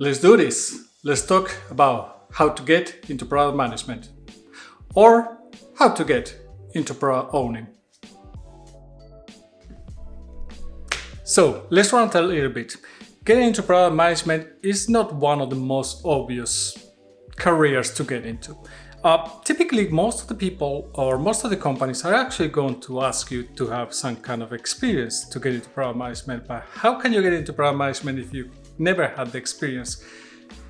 Let's do this. Let's talk about how to get into product management or how to get into product owning. So let's run a little bit. Getting into product management is not one of the most obvious careers to get into. Typically, most of the people or most of the companies are actually going to ask you to have some kind of experience to get into product management. But how can you get into product management if you never had the experience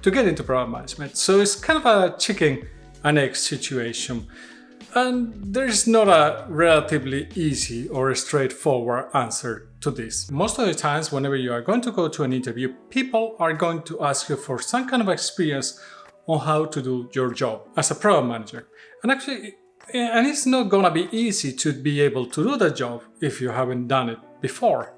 to get into product management? So it's kind of a chicken and egg situation. And there's not a relatively easy or a straightforward answer to this. Most of the times, whenever you are going to go to an interview, people are going to ask you for some kind of experience on how to do your job as a product manager. And it's not gonna be easy to be able to do the job if you haven't done it before.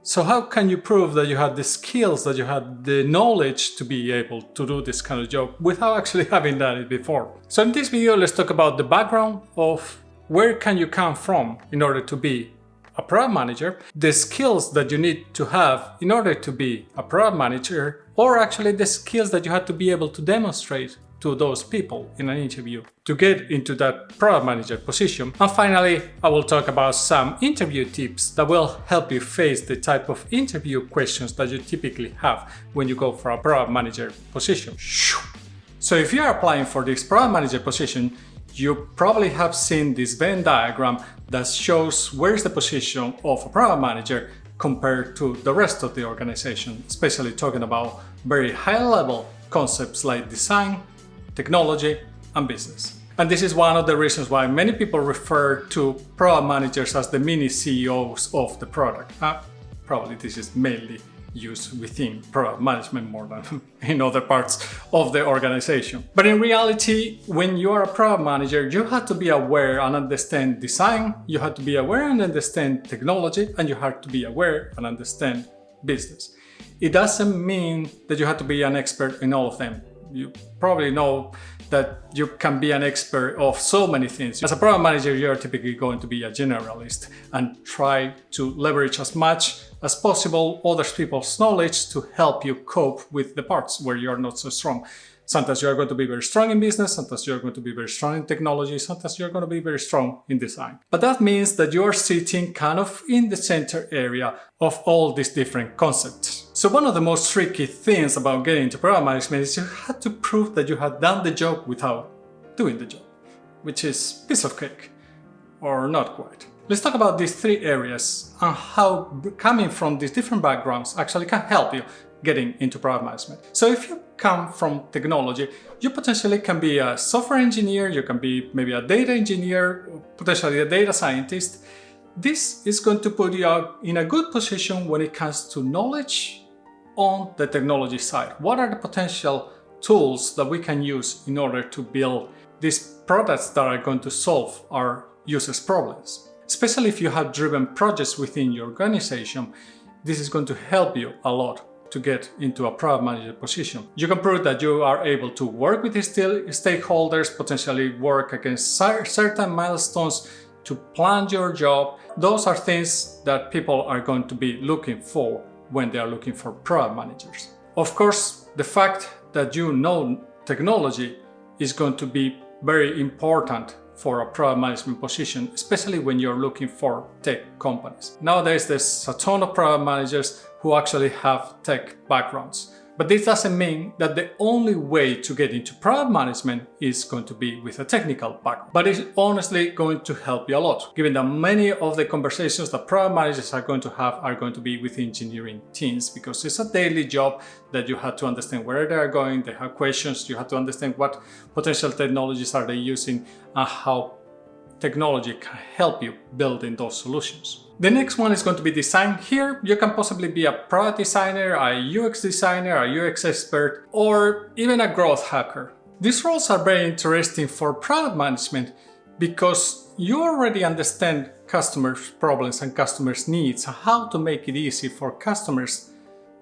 So how can you prove that you had the skills, that you had the knowledge to be able to do this kind of job without actually having done it before? So in this video, let's talk about the background of where can you come from in order to be a product manager, the skills that you need to have in order to be a product manager, or actually the skills that you have to be able to demonstrate to those people in an interview to get into that product manager position. And finally, I will talk about some interview tips that will help you face the type of interview questions that you typically have when you go for a product manager position. So if you are applying for this product manager position, you probably have seen this Venn diagram that shows where is the position of a product manager compared to the rest of the organization, especially talking about very high-level concepts like design, technology, and business. And this is one of the reasons why many people refer to product managers as the mini CEOs of the product. Probably this is mainly used within product management more than in other parts of the organization. But in reality, when you are a product manager, you have to be aware and understand design, you have to be aware and understand technology, and you have to be aware and understand business. It doesn't mean that you have to be an expert in all of them. You probably know that you can be an expert of so many things. As a product manager, you're typically going to be a generalist and try to leverage as much as possible other people's knowledge to help you cope with the parts where you're not so strong. Sometimes you're going to be very strong in business, sometimes you're going to be very strong in technology, sometimes you're going to be very strong in design. But that means that you're sitting kind of in the center area of all these different concepts. So one of the most tricky things about getting into product management is you have to prove that you have done the job without doing the job, which is piece of cake, or not quite. Let's talk about these three areas and how coming from these different backgrounds actually can help you getting into product management. So if you come from technology, you potentially can be a software engineer, you can be maybe a data engineer, potentially a data scientist. This is going to put you in a good position when it comes to knowledge on the technology side. What are the potential tools that we can use in order to build these products that are going to solve our users' problems? Especially if you have driven projects within your organization, this is going to help you a lot to get into a product manager position. You can prove that you are able to work with these stakeholders, potentially work against certain milestones to plan your job. Those are things that people are going to be looking for when they are looking for product managers. Of course, the fact that you know technology is going to be very important for a product management position, especially when you're looking for tech companies. Nowadays, there's a ton of product managers who actually have tech backgrounds. But this doesn't mean that the only way to get into product management is going to be with a technical background. But it's honestly going to help you a lot, given that many of the conversations that product managers are going to have are going to be with engineering teams, because it's a daily job that you have to understand where they are going, they have questions, you have to understand what potential technologies are they using and how technology can help you build in those solutions. The next one is going to be design. Here, you can possibly be a product designer, a UX designer, a UX expert, or even a growth hacker. These roles are very interesting for product management because you already understand customers' problems and customers' needs and how to make it easy for customers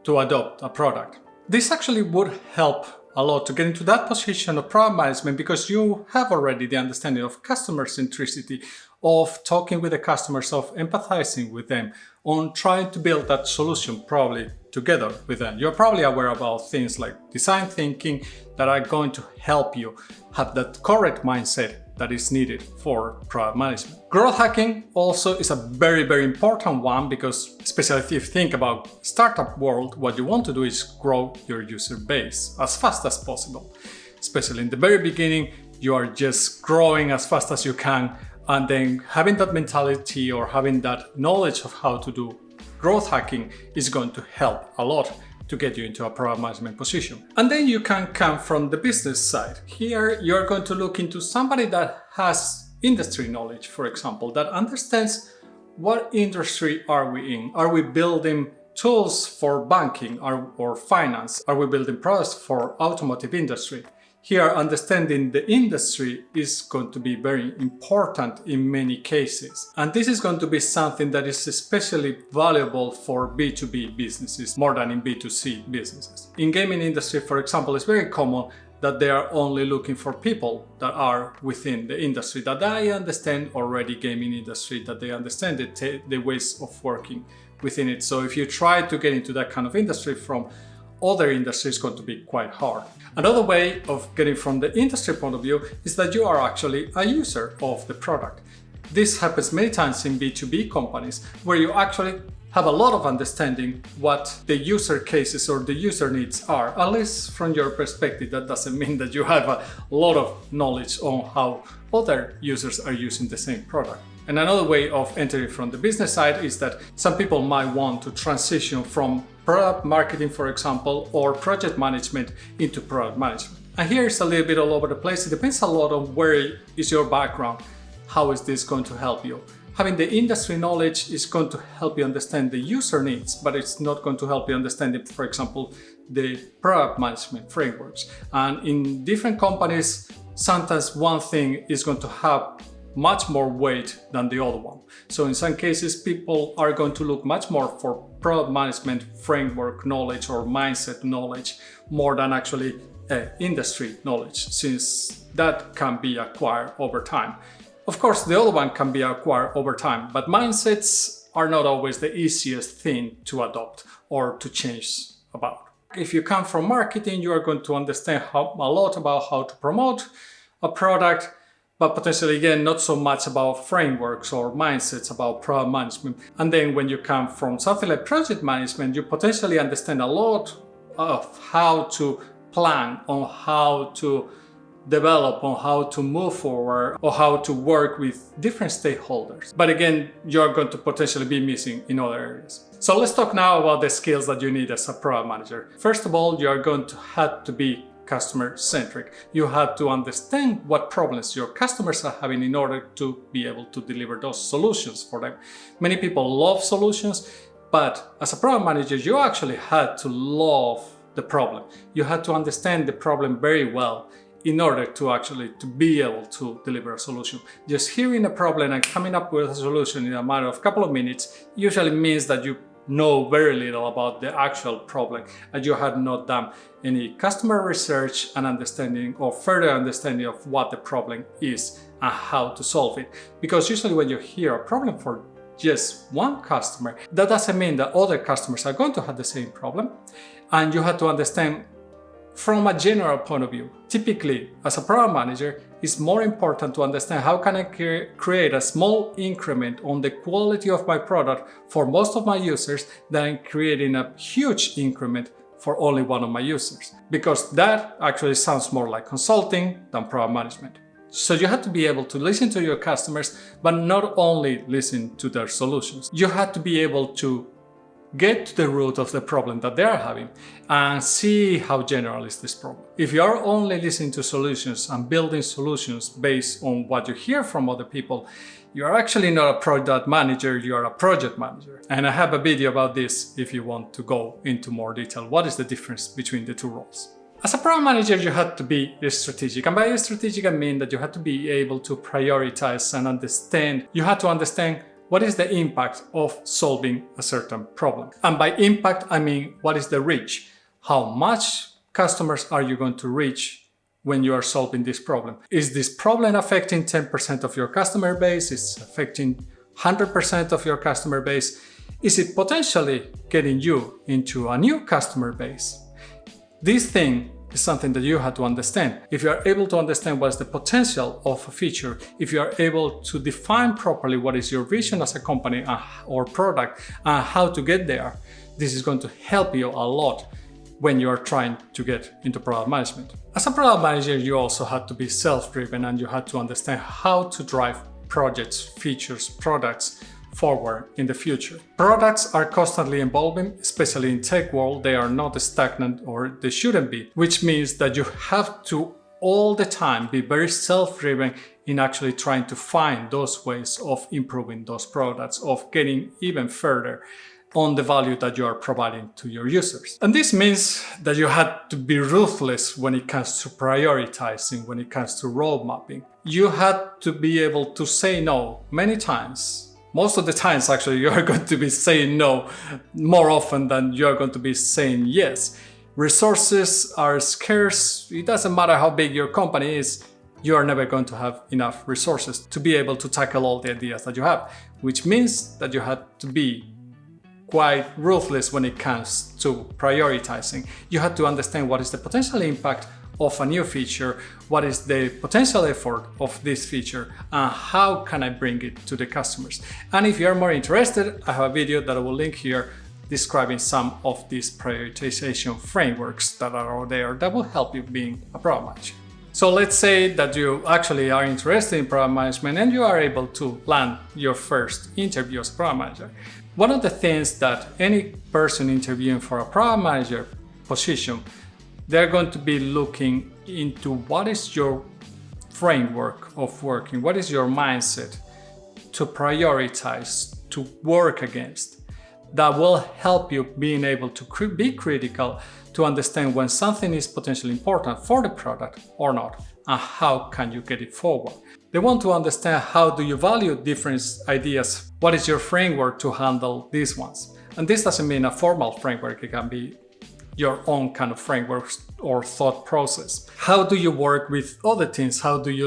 to adopt a product. This actually would help a lot to get into that position of product management because you have already the understanding of customer centricity, of talking with the customers, of empathizing with them, on trying to build that solution probably together with them. You're probably aware about things like design thinking that are going to help you have that correct mindset that is needed for product management. Growth hacking also is a very, very important one because, especially if you think about startup world, what you want to do is grow your user base as fast as possible. Especially in the very beginning, you are just growing as fast as you can, and then having that mentality or having that knowledge of how to do growth hacking is going to help a lot to get you into a product management position. And then you can come from the business side. Here you're going to look into somebody that has industry knowledge, for example, that understands what industry are we in. Are we building tools for banking or finance? Are we building products for automotive industry? Here, understanding the industry is going to be very important in many cases. And this is going to be something that is especially valuable for B2B businesses more than in B2C businesses. In gaming industry, for example, it's very common that they are only looking for people that are within the industry, that they understand already gaming industry, that they understand the ways of working within it. So if you try to get into that kind of industry from other industries, going to be quite hard. Another way of getting from the industry point of view is that you are actually a user of the product. This happens many times in B2B companies where you actually have a lot of understanding what the user cases or the user needs are. At least from your perspective, that doesn't mean that you have a lot of knowledge on how other users are using the same product. And another way of entering from the business side is that some people might want to transition from product marketing, for example, or project management into product management. And here it's a little bit all over the place. It depends a lot on where is your background. How is this going to help you? Having the industry knowledge is going to help you understand the user needs, but it's not going to help you understand it, for example, the product management frameworks. And in different companies, sometimes one thing is going to have much more weight than the other one. So in some cases, people are going to look much more for product management framework knowledge or mindset knowledge more than actually industry knowledge, since that can be acquired over time. Of course, the other one can be acquired over time, but mindsets are not always the easiest thing to adopt or to change about. If you come from marketing, you are going to understand a lot about how to promote a product, but potentially, again, not so much about frameworks or mindsets about product management. And then when you come from something like project management, you potentially understand a lot of how to plan, on how to develop, on how to move forward, or how to work with different stakeholders. But again, you're going to potentially be missing in other areas. So let's talk now about the skills that you need as a product manager. First of all, you are going to have to be customer-centric. You have to understand what problems your customers are having in order to be able to deliver those solutions for them. Many people love solutions, but as a product manager, you actually had to love the problem. You had to understand the problem very well in order to actually to be able to deliver a solution. Just hearing a problem and coming up with a solution in a matter of a couple of minutes usually means that you know very little about the actual problem and you had not done any customer research and understanding or further understanding of what the problem is and how to solve it. Because usually when you hear a problem for just one customer, that doesn't mean that other customers are going to have the same problem, and you have to understand from a general point of view. Typically, as a product manager, it's more important to understand how can I create a small increment on the quality of my product for most of my users than creating a huge increment for only one of my users. Because that actually sounds more like consulting than product management. So you have to be able to listen to your customers, but not only listen to their solutions. You have to be able to get to the root of the problem that they are having and see how general is this problem. If you are only listening to solutions and building solutions based on what you hear from other people, you are actually not a product manager, you are a project manager. And I have a video about this if you want to go into more detail. What is the difference between the two roles? As a product manager, you have to be strategic. And by strategic, I mean that you have to be able to prioritize and understand. You have to understand what is the impact of solving a certain problem. And by impact, I mean, what is the reach? How much customers are you going to reach when you are solving this problem? Is this problem affecting 10% of your customer base? Is it affecting 100% of your customer base? Is it potentially getting you into a new customer base? This thing is something that you have to understand. If you are able to understand what is the potential of a feature, if you are able to define properly what is your vision as a company or product and how to get there, this is going to help you a lot when you are trying to get into product management. As a product manager, you also have to be self-driven and you have to understand how to drive projects, features, products forward in the future. Products are constantly evolving, especially in tech world. They are not stagnant, or they shouldn't be, which means that you have to all the time be very self-driven in actually trying to find those ways of improving those products, of getting even further on the value that you are providing to your users. And this means that you have to be ruthless when it comes to prioritizing, when it comes to road mapping. You have to be able to say no many times. Most of the times, actually, you are going to be saying no more often than you are going to be saying yes. Resources are scarce. It doesn't matter how big your company is, you are never going to have enough resources to be able to tackle all the ideas that you have, which means that you have to be quite ruthless when it comes to prioritizing. You have to understand what is the potential impact of a new feature, what is the potential effort of this feature, and how can I bring it to the customers. And if you are more interested, I have a video that I will link here describing some of these prioritization frameworks that are out there that will help you being a product manager. So let's say that you actually are interested in product management and you are able to land your first interview as a product manager. One of the things that any person interviewing for a product manager position, they're going to be looking into what is your framework of working, what is your mindset to prioritize, to work against. That will help you being able to be critical, to understand when something is potentially important for the product or not, and how can you get it forward. They want to understand how do you value different ideas, what is your framework to handle these ones. And this doesn't mean a formal framework, it can be your own kind of framework or thought process. How do you work with other teams? How do you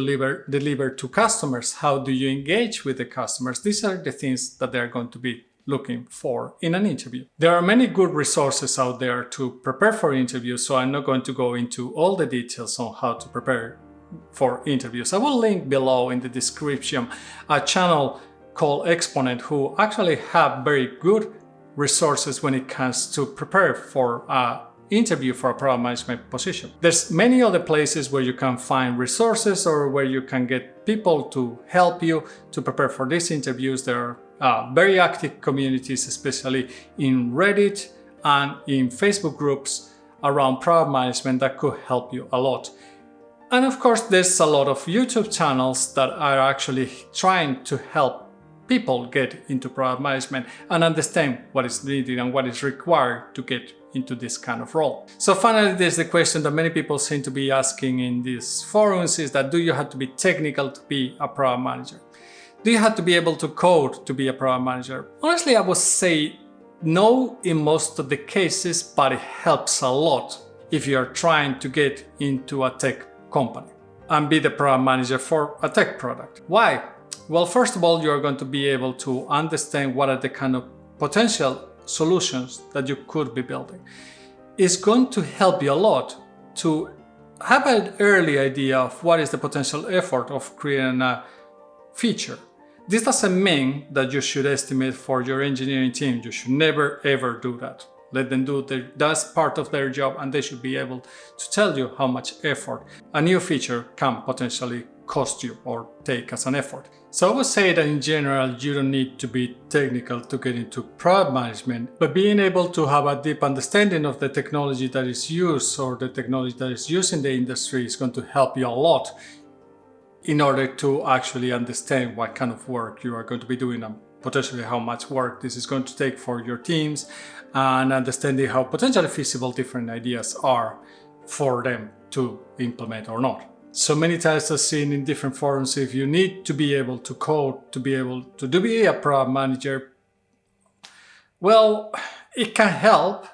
deliver to customers? How do you engage with the customers? These are the things that they're going to be looking for in an interview. There are many good resources out there to prepare for interviews, so I'm not going to go into all the details on how to prepare for interviews. I will link below in the description a channel called Exponent who actually have very good resources when it comes to prepare for an interview for a product management position. There's many other places where you can find resources or where you can get people to help you to prepare for these interviews. There are very active communities, especially in Reddit and in Facebook groups around product management that could help you a lot. And of course, there's a lot of YouTube channels that are actually trying to help people get into product management and understand what is needed and what is required to get into this kind of role. So finally, there's the question that many people seem to be asking in these forums is that do you have to be technical to be a product manager? Do you have to be able to code to be a product manager? Honestly, I would say no in most of the cases, but it helps a lot if you're trying to get into a tech company and be the product manager for a tech product. Why? Well, first of all, you're going to be able to understand what are the kind of potential solutions that you could be building. It's going to help you a lot to have an early idea of what is the potential effort of creating a feature. This doesn't mean that you should estimate for your engineering team. You should never ever do that. Let them do that's part of their job, and they should be able to tell you how much effort a new feature can potentially cost you or take as an effort. So I would say that in general, you don't need to be technical to get into product management, but being able to have a deep understanding of the technology that is used or the technology that is used in the industry is going to help you a lot in order to actually understand what kind of work you are going to be doing and potentially how much work this is going to take for your teams, and understanding how potentially feasible different ideas are for them to implement or not. So many times I've seen in different forums, if you need to be able to code, to be able to be a product manager, well, it can help,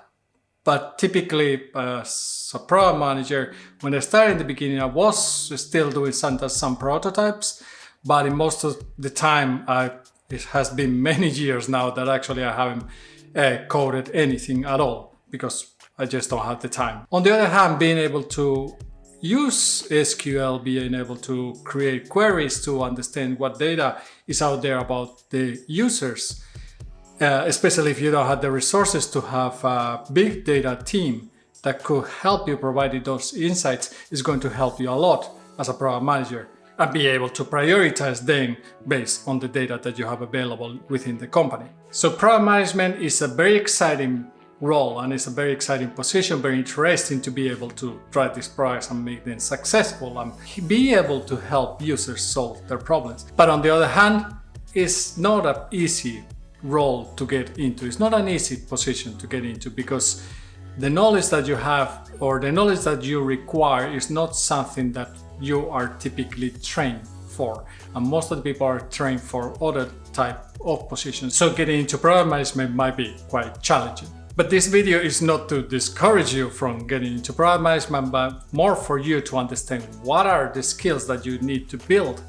but typically as a product manager, when I started in the beginning, I was still doing some prototypes, but in most of the time I It has been many years now that actually I haven't coded anything at all because I just don't have the time. On the other hand, being able to use SQL, being able to create queries to understand what data is out there about the users, especially if you don't have the resources to have a big data team that could help you provide those insights, is going to help you a lot as a product manager, and be able to prioritize them based on the data that you have available within the company. So product management is a very exciting role, and it's a very exciting position, very interesting to be able to drive these products and make them successful and be able to help users solve their problems. But on the other hand, it's not an easy role to get into. It's not an easy position to get into because the knowledge that you have or the knowledge that you require is not something that you are typically trained for. And most of the people are trained for other type of positions. So getting into product management might be quite challenging. But this video is not to discourage you from getting into product management, but more for you to understand what are the skills that you need to build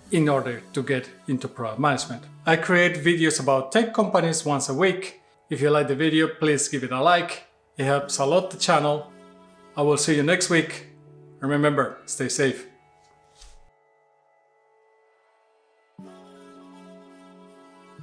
in order to get into product management. I create videos about tech companies once a week. If you like the video, please give it a like. It helps a lot the channel. I will see you next week. And remember, stay safe.